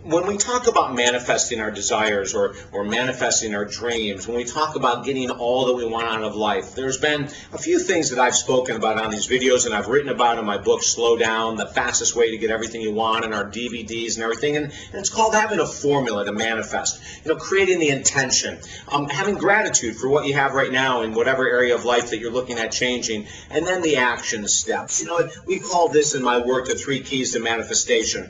When we talk about manifesting our desires or manifesting our dreams, when we talk about getting all that we want out of life, there's been a few things that I've spoken about on these videos and I've written about in my book, Slow Down, the fastest way to get everything you want, and our DVDs and everything. And it's called having a formula to manifest. Creating the intention, having gratitude for what you have right now in whatever area of life that you're looking at changing, and then the action steps. We call this in my work the 3 keys to manifestation.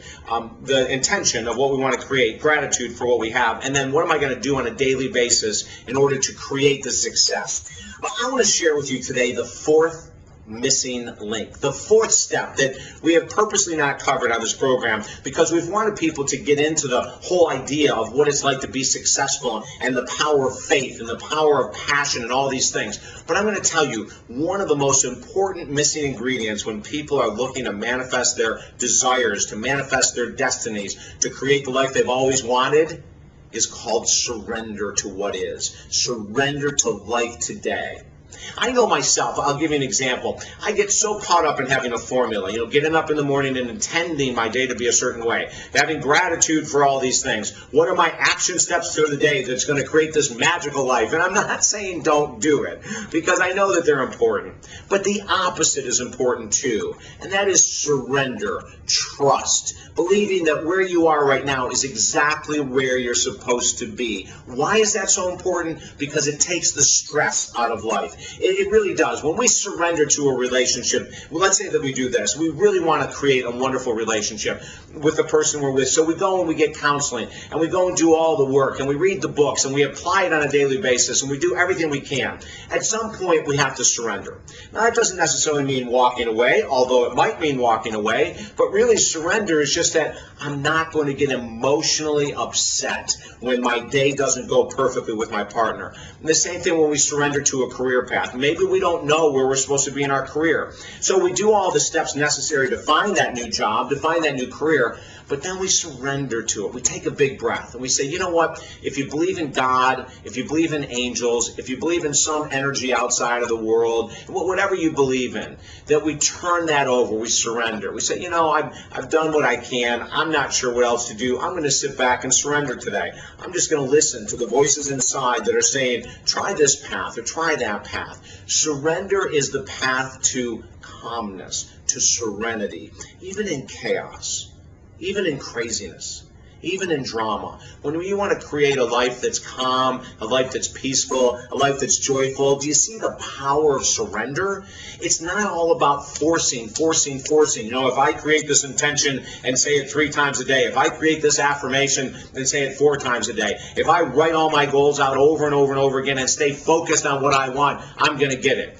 The intention of what we want to create, gratitude for what we have, and then what am I going to do on a daily basis in order to create the success. But I want to share with you today the 4th missing link, the 4th step that we have purposely not covered on this program because we've wanted people to get into the whole idea of what it's like to be successful and the power of faith and the power of passion and all these things. But I'm going to tell you, one of the most important missing ingredients when people are looking to manifest their desires, to manifest their destinies, to create the life they've always wanted, is called surrender to what is. Surrender to life today. I know myself. I'll give you an example. I get so caught up in having a formula, getting up in the morning and intending my day to be a certain way, having gratitude for all these things. What are my action steps through the day that's going to create this magical life? And I'm not saying don't do it, because I know that they're important. But the opposite is important too, and that is surrender, trust, believing that where you are right now is exactly where you're supposed to be. Why is that so important? Because it takes the stress out of life. It really does. When we surrender to a relationship, let's say that we do this. We really want to create a wonderful relationship with the person we're with. So we go and we get counseling, and we go and do all the work, and we read the books, and we apply it on a daily basis, and we do everything we can. At some point, we have to surrender. Now, that doesn't necessarily mean walking away, although it might mean walking away, but really surrender is just that I'm not going to get emotionally upset when my day doesn't go perfectly with my partner. And the same thing when we surrender to a career path. Maybe we don't know where we're supposed to be in our career. So we do all the steps necessary to find that new job, to find that new career, but then we surrender to it. We take a big breath and we say, you know what? If you believe in God, if you believe in angels, if you believe in some energy outside of the world, whatever you believe in, that we turn that over, we surrender. We say, I've done what I can. I'm not sure what else to do. I'm going to sit back and surrender today. I'm just going to listen to the voices inside that are saying, try this path or try that path. Surrender is the path to calmness, to serenity, even in chaos. Even in craziness, even in drama. When you want to create a life that's calm, a life that's peaceful, a life that's joyful, do you see the power of surrender? It's not all about forcing. If I create this intention and say it 3 times a day, if I create this affirmation and say it 4 times a day, if I write all my goals out over and over and over again and stay focused on what I want, I'm going to get it.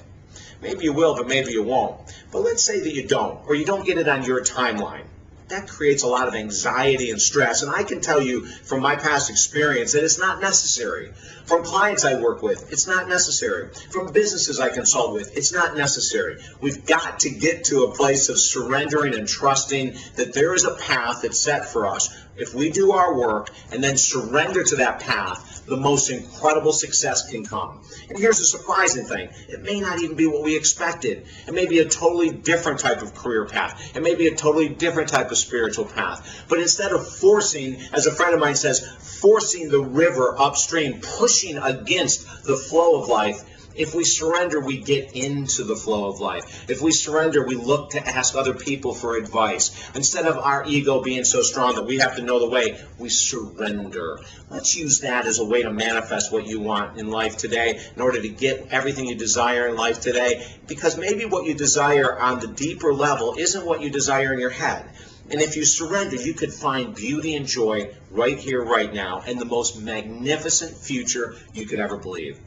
Maybe you will, but maybe you won't. But let's say that you don't, or you don't get it on your timeline. That creates a lot of anxiety and stress, and I can tell you from my past experience that it's not necessary. From clients I work with, it's not necessary. From businesses I consult with, it's not necessary. We've got to get to a place of surrendering and trusting that there is a path that's set for us. If we do our work and then surrender to that path, the most incredible success can come. And here's the surprising thing. It may not even be what we expected. It may be a totally different type of career path. It may be a totally different type of spiritual path. But instead of forcing, as a friend of mine says, forcing the river upstream, pushing against the flow of life, if we surrender, we get into the flow of life. If we surrender, we look to ask other people for advice. Instead of our ego being so strong that we have to know the way, we surrender. Let's use that as a way to manifest what you want in life today in order to get everything you desire in life today. Because maybe what you desire on the deeper level isn't what you desire in your head. And if you surrender, you could find beauty and joy right here, right now, and the most magnificent future you could ever believe.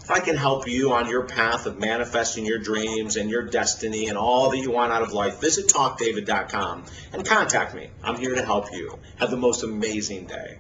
If I can help you on your path of manifesting your dreams and your destiny and all that you want out of life, visit TalkDavid.com and contact me. I'm here to help you. Have the most amazing day.